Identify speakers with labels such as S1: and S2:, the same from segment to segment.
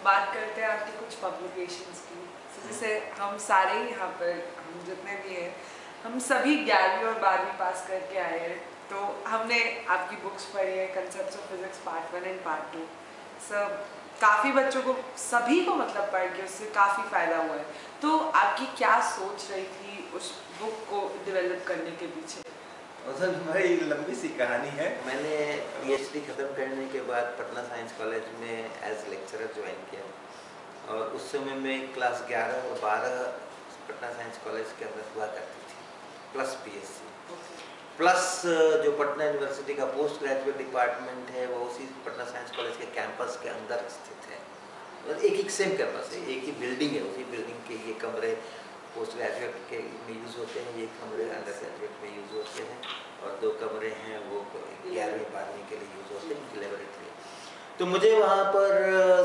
S1: बात करते हैं आपकी कुछ पब्लिकेशंस की। जैसे हम सारे ही यहाँ पर, हम जितने भी हैं, हम सभी 11वीं और 12वीं पास करके आए हैं, तो हमने आपकी बुक्स पढ़ी है, concepts of physics part 1 and part 2। सब काफ़ी बच्चों को, सभी को मतलब पढ़ के उससे काफ़ी फ़ायदा हुआ है। तो आपकी क्या सोच रही थी उस बुक को डेवलप करने के पीछे?
S2: असल भाई लंबी सी कहानी है।
S3: मैंने पीएचडी ख़त्म करने के बाद पटना साइंस कॉलेज में एज लेक्चरर ज्वाइन किया और उस समय में क्लास 11 और 12 पटना साइंस कॉलेज के अंदर हुआ करती थी, प्लस पीएससी प्लस जो पटना यूनिवर्सिटी का पोस्ट ग्रेजुएट डिपार्टमेंट है वो उसी पटना साइंस कॉलेज के कैंपस के अंदर स्थित है। और एक सेम कैंपस है, एक ही बिल्डिंग है, उसी बिल्डिंग के ये कमरे पोस्ट ग्रेजुएट के में यूज़ होते हैं, ये कमरे अंडर ग्रेजुएट में यूज़ होते हैं और 2 कमरे हैं वो 11वीं 12वीं के लिए यूज़ होते हैं, उनकी लेबोरेटरी। तो मुझे वहाँ पर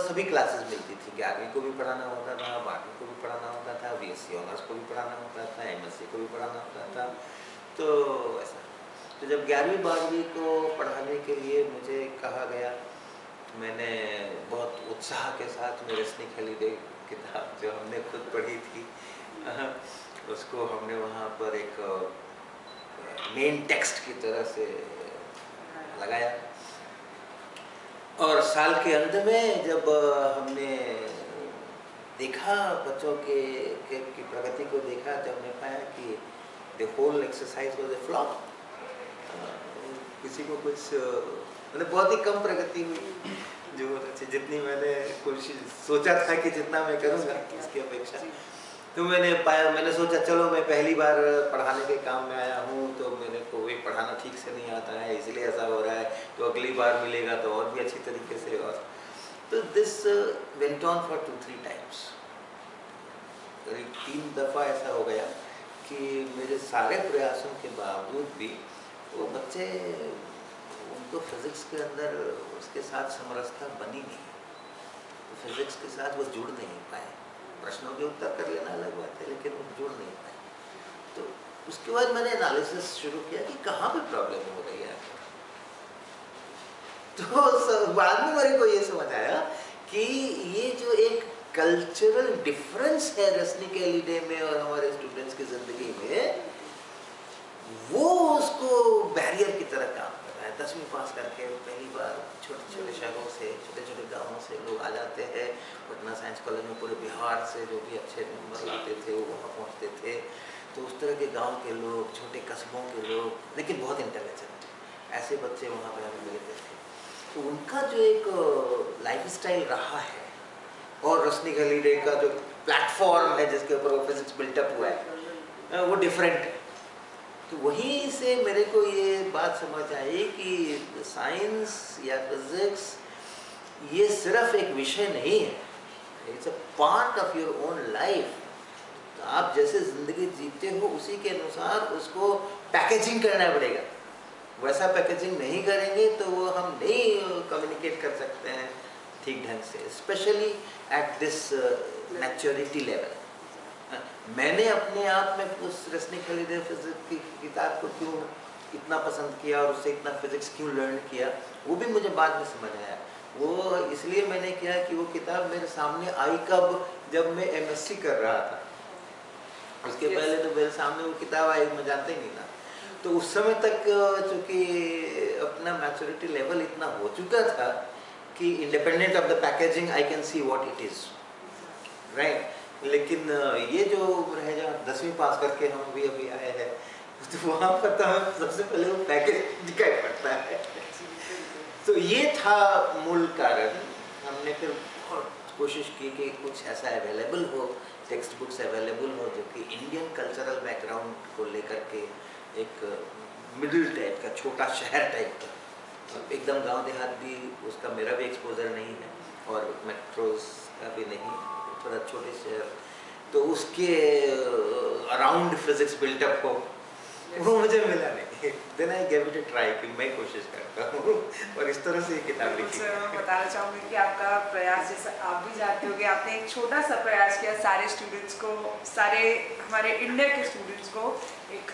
S3: सभी क्लासेस मिलती थी, 11वीं को भी पढ़ाना होता था, 12वीं को भी पढ़ाना होता था, बीएससी ऑनर्स को भी पढ़ाना होता था, एमएससी को भी पढ़ाना होता था। तो ऐसा, तो जब 11वीं 12वीं को पढ़ाने के लिए मुझे कहा गया, मैंने बहुत उत्साह के साथ मेरे रश्मि खलीदे किताब जो हमने खुद पढ़ी थी उसको हमने वहाँ पर एक मेन टेक्स्ट की तरह से लगाया। और साल के अंत में जब हमने देखा बच्चों की प्रगति को देखा, जब हमने पाया कि the whole exercise was a flop, किसी को कुछ मतलब बहुत ही कम प्रगति हुई जो जितनी मैंने कोशिश सोचा था कि जितना मैं करूँगा इसकी अपेक्षा। तो मैंने सोचा चलो मैं पहली बार पढ़ाने के काम में आया हूँ तो मेरे को वही पढ़ाना ठीक से नहीं आता है, इसलिए ऐसा हो रहा है, तो अगली बार मिलेगा तो और भी अच्छी तरीके से। और तो this went on for 2-3 times, करीब 3 दफ़ा ऐसा हो गया कि मेरे सारे प्रयासों के बावजूद भी वो बच्चे, उनको फिज़िक्स के अंदर उसके साथ समरसता बनी नहीं, तो फिज़िक्स के साथ वो जुड़ नहीं पाए। प्रश्नों के उत्तर कर लेना अलग बात है, लेकिन वो जुड़ नहीं पाए। तो उसके बाद मैंने एनालिसिस शुरू किया कि कहाँ पे प्रॉब्लम हो रही है। तो बाद में मेरे को ये समझ आया कि ये जो एक कल्चरल डिफरेंस है रश्मि खलीदे में और हमारे स्टूडेंट्स की ज़िंदगी में, वो उसको बैरियर की तरह काम कर रहा है। 10वीं पास करके पहली बार छोटे शहरों से, छोटे गांवों से लोग आ जाते हैं पटना साइंस कॉलेज में, पूरे बिहार से जो भी अच्छे नंबर लाते थे वो वहाँ पहुँचते थे। तो उस तरह के गांव के लोग, छोटे कस्बों के लोग, लेकिन बहुत इंटेलिजेंट, ऐसे बच्चे वहाँ पर हमें मिलते थे। तो उनका जो एक लाइफस्टाइल रहा है और रश्मि खलीदे का जो प्लेटफॉर्म है जिसके ऊपर वो फिजिक्स बिल्टअप हुआ है वो डिफरेंट है। तो वहीं से मेरे को ये बात समझ आई कि साइंस या फिजिक्स ये सिर्फ एक विषय नहीं है, it's a part of your own life. तो आप जैसे ज़िंदगी जीते हो उसी के अनुसार उसको पैकेजिंग करना पड़ेगा। वैसा पैकेजिंग नहीं करेंगे तो वो हम नहीं कम्युनिकेट कर सकते हैं ठीक ढंग से, specially at this maturity level. मैंने अपने आप में उस रश्मि खलीदे फिजिक्स की किताब को क्यों इतना पसंद किया और उससे इतना फिजिक्स क्यों लर्न किया, वो भी मुझे बाद में समझ आया। वो इसलिए मैंने किया कि वो किताब मेरे सामने आई कब, जब मैं एमएससी कर रहा था। उसके पहले तो मेरे सामने वो किताब आई, मैं जानते ही नहीं था। तो उस समय तक चूँकि अपना मैच्योरिटी लेवल इतना हो चुका था कि independent of the packaging I can see what it is, right. लेकिन ये जो है जहाँ 10वीं पास करके हम अभी आए हैं, तो वहाँ पर तो हमें सबसे पहले वो पैकेज दिखाई पड़ता है। तो ये था मूल कारण। हमने फिर बहुत कोशिश की कि कुछ ऐसा अवेलेबल हो, टेक्स्ट बुक्स अवेलेबल हो जो कि इंडियन कल्चरल बैकग्राउंड को लेकर के एक मिडिल टाइप का, छोटा शहर टाइप का, एकदम गांव देहात भी उसका मेरा भी एक्सपोजर नहीं है और मेट्रोज का भी नहीं, थोड़ा छोटे शहर, तो उसके अराउंड फिजिक्स बिल्टअप हो, वो मुझे मिला नहीं। Then I give it a try कि मैं कोशिश करता हूँ और इस तरह से ये किताब लिखी।
S1: मैं बताना चाहूँगी कि आपका प्रयास, जैसे आप भी जानते हो कि आपने एक छोटा सा प्रयास किया सारे स्टूडेंट्स को, सारे हमारे इंडिया के स्टूडेंट्स को एक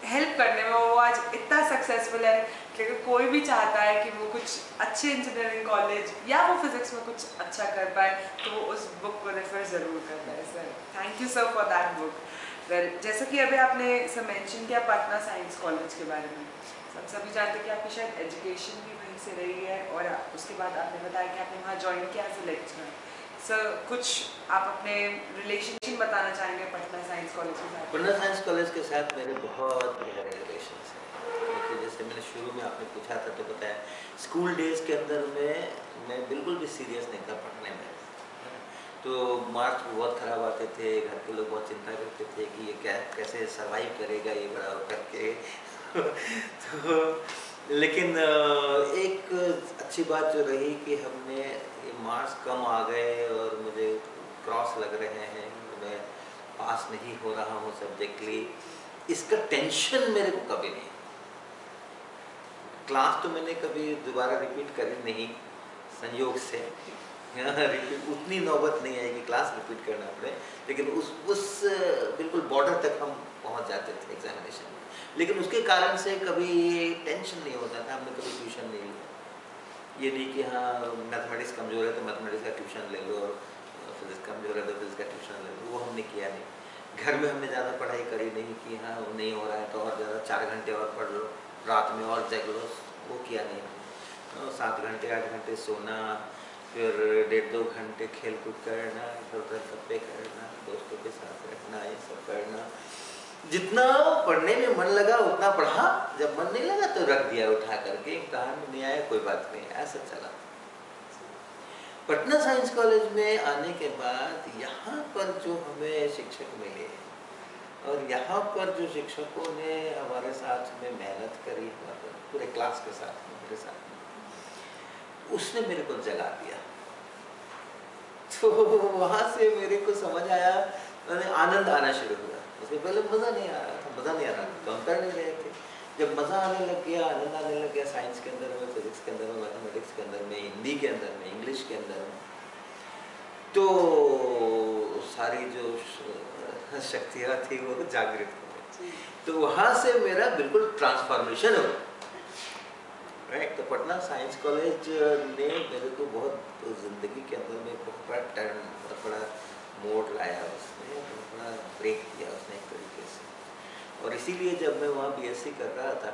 S1: हेल्प करने में, वो आज इतना सक्सेसफुल है क्योंकि कोई भी चाहता है कि वो कुछ अच्छे इंजीनियरिंग कॉलेज या वो फिजिक्स में कुछ अच्छा कर पाए, तो वो उस बुक को रेफर ज़रूर करता है sir. Thank you sir for that book. Well, जैसे कि अभी आपने सर मेंशन किया पटना साइंस कॉलेज के बारे में, हम सभी जानते हैं कि आपकी शायद एजुकेशन भी वहीं से रही है और उसके बाद आपने बताया कि आपने वहाँ ज्वाइन किया एज ए लेक्चरर। सर कुछ आप अपने रिलेशनशिप बताना चाहेंगे पटना साइंस कॉलेज के साथ?
S3: पटना साइंस कॉलेज के साथ मेरे बहुत गहरे रिलेशन हैं, क्योंकि जैसे मैंने शुरू में आपने पूछा था तो बताया, स्कूल डेज के अंदर में मैं बिल्कुल भी सीरियस नहीं था पढ़ने में। तो मार्क्स बहुत ख़राब आते थे, घर के लोग बहुत चिंता करते थे कि ये क्या कैसे सर्वाइव करेगा ये बड़ा होकर के तो लेकिन एक अच्छी बात जो रही कि हमने ये मार्क्स कम आ गए और मुझे क्रॉस लग रहे हैं, मैं पास नहीं हो रहा हूँ सब्जेक्टली, इसका टेंशन मेरे को कभी नहीं। क्लास तो मैंने कभी दोबारा रिपीट करी नहीं, संयोग से रिपीट उतनी नौबत नहीं आई कि क्लास रिपीट करना पड़े, लेकिन उस बिल्कुल बॉर्डर तक हम पहुंच जाते थे एग्जामिनेशन में। लेकिन उसके कारण से कभी टेंशन नहीं होता था, हमने कभी ट्यूशन नहीं लिया। ये नहीं कि हाँ मैथमेटिक्स कमज़ोर है तो मैथमेटिक्स का ट्यूशन ले लो, और फिजिक्स कमज़ोर है तो फिजिक्स का ट्यूशन ले लो, वो हमने किया नहीं। घर में हमने ज़्यादा पढ़ाई करी नहीं कि हाँ नहीं हो रहा है तो और ज़्यादा 4 घंटे और पढ़ लो, रात में और जग लो, वो किया नहीं हमने। 7 घंटे 8 घंटे सोना, फिर 1.5-2 घंटे खेल कूद करना, इधर उधर गप्पे करना, दोस्तों के साथ रहना, ये सब करना। जितना पढ़ने में मन लगा उतना पढ़ा, जब मन नहीं लगा तो रख दिया उठा करके, इम्तहान में नहीं आया कोई बात नहीं, ऐसा चला। पटना साइंस कॉलेज में आने के बाद यहाँ पर जो हमें शिक्षक मिले और यहाँ पर जो शिक्षकों ने हमारे साथ में मेहनत करी, पूरे क्लास के साथ में मेरे साथ में, उसने मेरे को जगा दिया। तो वहाँ से मेरे को समझ आया, मैंने आनंद आना शुरू हुआ। उसके पहले मज़ा नहीं आ रहा था, मज़ा नहीं आ रहा था तो हम कर नहीं रहे थे। जब मज़ा आने लग गया, आनंद आने लग गया, साइंस के अंदर में, फिजिक्स के अंदर में, मैथमेटिक्स के अंदर में, हिंदी के अंदर में, इंग्लिश के अंदर में, तो सारी जो शक्तियाँ थी वो जागृत हो गई। तो वहाँ से मेरा बिल्कुल ट्रांसफॉर्मेशन हो, राइट। तो पटना साइंस कॉलेज ने मेरे को बहुत ज़िंदगी के अंदर में बहुत बड़ा टर्न, बहुत बड़ा मोड़ लाया, उसने बहुत बड़ा ब्रेक दिया उसने एक तरीके से। और इसीलिए जब मैं वहाँ बीएससी कर रहा था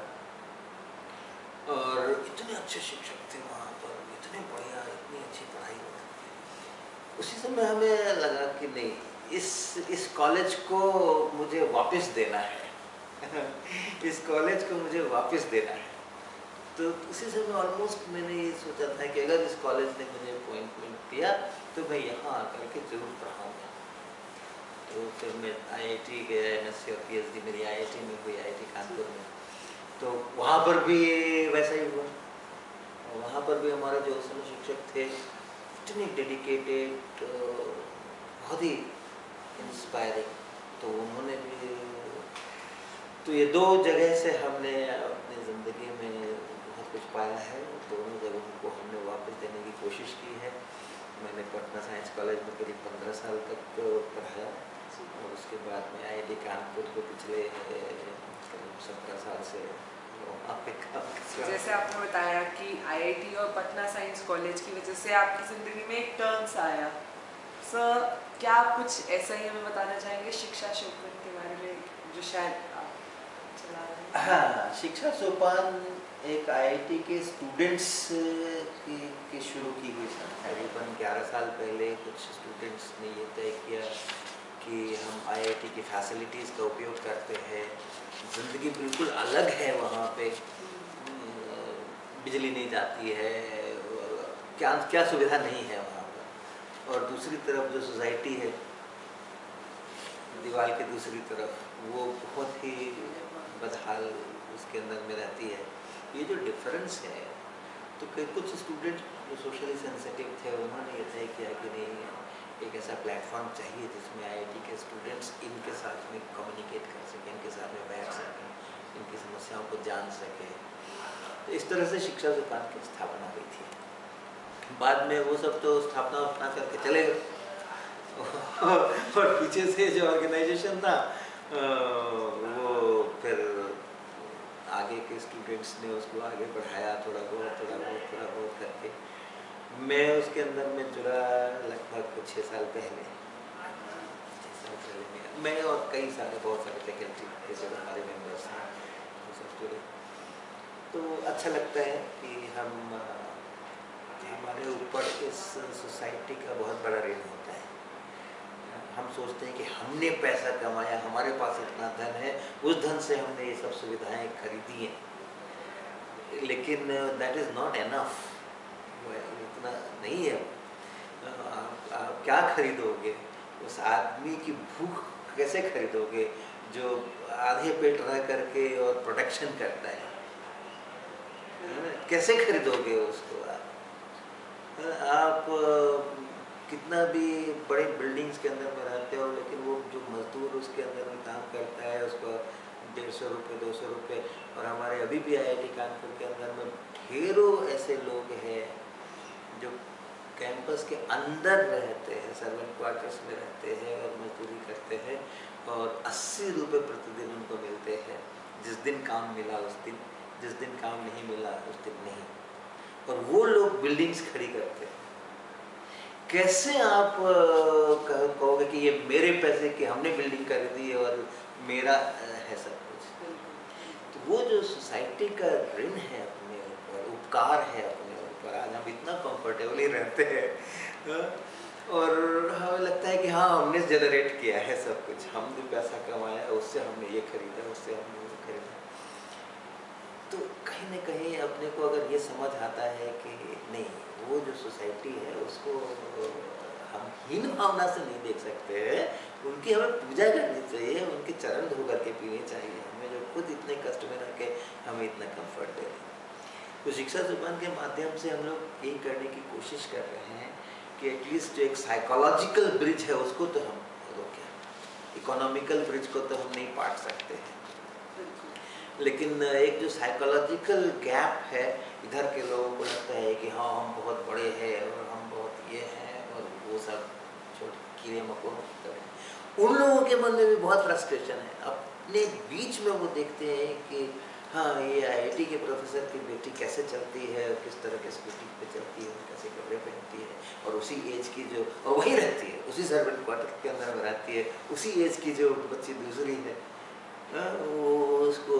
S3: और इतने अच्छे शिक्षक थे वहाँ पर, इतने बढ़िया, इतनी अच्छी पढ़ाई होती थी, उसी समय हमें लगा कि नहीं, इस कॉलेज को मुझे वापस देना है इस कॉलेज को मुझे वापस देना है। तो उसी समय ऑलमोस्ट मैंने ये सोचा था कि अगर इस कॉलेज ने मुझे अपॉइंटमेंट दिया तो मैं यहाँ आकर के जरूर पढ़ाऊँगा। तो फिर मैं आईआईटी गया, एमएससी और पीएचडी मेरी आईआईटी में हुई, आईआईटी कानपुर में। तो वहाँ पर भी वैसा ही हुआ, और वहाँ पर भी हमारे जो समय शिक्षक थे इतने डेडिकेटेड, बहुत ही इंस्पायरिंग। तो उन्होंने भी, तो ये 2 जगह से हमने अपनी ज़िंदगी में बहुत कुछ पाया है। दोनों जगहों को हमने वापस देने की कोशिश की है। मैंने पटना साइंस कॉलेज में करीब 15 साल तक पढ़ाया और उसके बाद में आईआईटी कानपुर को पिछले करीब 17 साल से वहाँ पे काम कर रहा हूँ।
S1: जैसे आपने बताया कि आईआईटी और पटना साइंस कॉलेज की वजह से आपकी ज़िंदगी में एक टर्न्स आया, सर क्या आप कुछ ऐसा ही हमें बताना चाहेंगे शिक्षा सोपान के बारे में, जो शायद आप चला रहे हैं?
S3: हाँ, शिक्षा सोपान एक आईआईटी के स्टूडेंट्स की शुरू की हुई संस्था। करीबन 11 साल पहले कुछ स्टूडेंट्स ने ये तय किया कि हम आईआईटी की फैसिलिटीज़ का उपयोग करते हैं, ज़िंदगी बिल्कुल अलग है वहाँ पे, बिजली नहीं जाती है, क्या क्या सुविधा नहीं है वहाँ पर। और दूसरी तरफ जो सोसाइटी है दीवार के दूसरी तरफ, वो बहुत ही बदहाल उसके अंदर में रहती है। ये जो डिफरेंस है, तो कुछ स्टूडेंट जो सोशली सेंसिटिव थे उन्होंने ये तय किया कि नहीं, एक ऐसा प्लेटफॉर्म चाहिए जिसमें आईआईटी के स्टूडेंट्स इनके साथ में कम्युनिकेट कर सकें, इनके साथ में बैठ सकें, इनकी समस्याओं को जान सकें। तो इस तरह से शिक्षा सोपान की स्थापना हुई थी। बाद में वो सब तो स्थापना करके चले गए और पीछे से जो ऑर्गेनाइजेशन था वो फिर आगे के स्टूडेंट्स ने उसको आगे बढ़ाया थोड़ा बहुत करके। मैं उसके अंदर में जुड़ा लगभग 6 साल पहले। 6 साल पहले मैं और बहुत सारे फैकल्टी के जो हमारे मेंबर्स हैं वो सब जुड़े। तो अच्छा लगता है कि हमारे ऊपर इस सोसाइटी का बहुत बड़ा ऋण होता है। हम सोचते हैं कि हमने पैसा कमाया, हमारे पास इतना धन है, उस धन से हमने ये सब सुविधाएं खरीदी हैं, लेकिन दैट इज़ नॉट एनफ। इतना नहीं है। आप क्या खरीदोगे? उस आदमी की भूख कैसे खरीदोगे जो आधे पेट रह करके और प्रोटेक्शन करता है? कैसे खरीदोगे उसको आप कितना भी बड़े बिल्डिंग्स के अंदर में रहते हो, लेकिन वो जो मजदूर उसके अंदर में काम करता है उसको 150 रुपये 200 रुपये। और हमारे अभी भी IIT कानपुर के अंदर में ढेरों ऐसे लोग हैं जो कैंपस के अंदर रहते हैं, सर्वेंट क्वार्टर्स में रहते हैं और मजदूरी करते हैं और 80 रुपये प्रतिदिन उनको मिलते हैं। जिस दिन काम मिला उस दिन, जिस दिन काम नहीं मिला उस दिन नहीं। और वो लोग बिल्डिंग्स खड़ी करते हैं। कैसे आप कहोगे कि ये मेरे पैसे की हमने बिल्डिंग खरीदी है और मेरा है सब कुछ? तो वो जो सोसाइटी का ऋण है अपने ऊपर, उपकार है अपने ऊपर, आज हम इतना कंफर्टेबली रहते हैं और हमें लगता है कि हाँ हमने जनरेट किया है सब कुछ, हमने पैसा कमाया, उससे हमने ये खरीदा, उससे हमने वो खरीदा। तो कहीं ना कहीं अपने को अगर ये समझ आता है कि नहीं, वो जो सोसाइटी है उसको हम हीन भावना से नहीं देख सकते हैं, उनकी हमें पूजा करनी चाहिए, उनके चरण धो करके पीने चाहिए, हमें जो खुद इतने कष्ट में रह के हमें इतना कंफर्ट दे रहे हैं। तो शिक्षा सोपान के माध्यम से हम लोग यही करने की कोशिश कर रहे हैं कि एटलीस्ट जो एक साइकोलॉजिकल ब्रिज है उसको तो हम रोकें। इकोनॉमिकल ब्रिज को तो हम नहीं पाट सकते हैं, लेकिन एक जो साइकोलॉजिकल गैप है, इधर के लोगों को लगता है कि हाँ हम बहुत बड़े हैं और हम बहुत ये हैं, और वो सब छोटे कीड़े मकोड़ों की तरह। उन लोगों के मन में भी बहुत फ्रस्ट्रेशन है। अपने बीच में वो देखते हैं कि हाँ ये IIT के प्रोफेसर की बेटी कैसे चलती है, किस तरह के स्कूटी पे चलती है, कैसे कपड़े पहनती है, और उसी एज की जो, और वहीं रहती है, उसी सर्वेंट क्वार्टर के अंदर में रहती है, उसी एज की जो बच्ची दूसरी है, वो उसको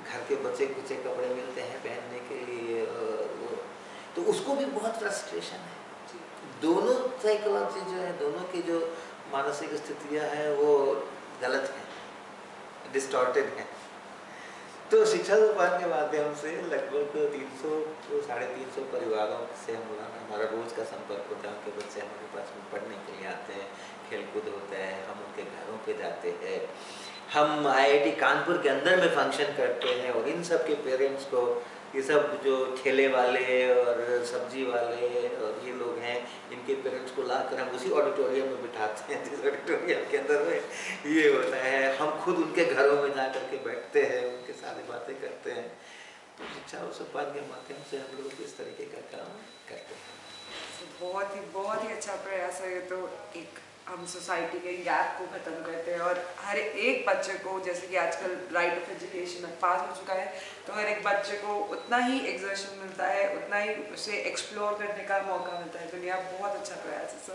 S3: घर के बचे कुचे कपड़े मिलते हैं पहनने के लिए, तो उसको भी बहुत फ्रस्ट्रेशन है। दोनों साइकोलॉजी जो है, दोनों की जो मानसिक स्थितियाँ हैं वो गलत हैं, डिस्टॉर्टेड हैं। तो शिक्षा सोपान के माध्यम से लगभग 300 to 350 परिवारों से हमारा रोज़ का संपर्क होता है। उनके बच्चे हमारे पास में पढ़ने के लिए आते हैं, खेलकूद होता है, हम उनके घरों पे जाते हैं, हम IIT कानपुर के अंदर में फंक्शन करते हैं, और इन सब के पेरेंट्स को, ये सब जो ठेले वाले और सब्जी वाले और ये लोग हैं, इनके पेरेंट्स को लाकर हम उसी ऑडिटोरियम में बिठाते हैं जिस ऑडिटोरियम के अंदर में ये होता है। हम खुद उनके घरों में जा कर के बैठते हैं, उनके साथ बातें करते हैं। तो शिक्षा और सोपान के माध्यम से हम लोग इस तरीके का काम करते हैं।
S1: बहुत ही अच्छा प्रयास है ये। तो एक हम सोसाइटी के गैप को ख़त्म करते हैं, और हर एक बच्चे को, जैसे कि आजकल राइट ऑफ एजुकेशन पास हो चुका है, तो हर एक बच्चे को उतना ही एक्सर्शन मिलता है, उतना ही उसे एक्सप्लोर करने का मौका मिलता है दुनिया। बहुत अच्छा प्रयास है सर।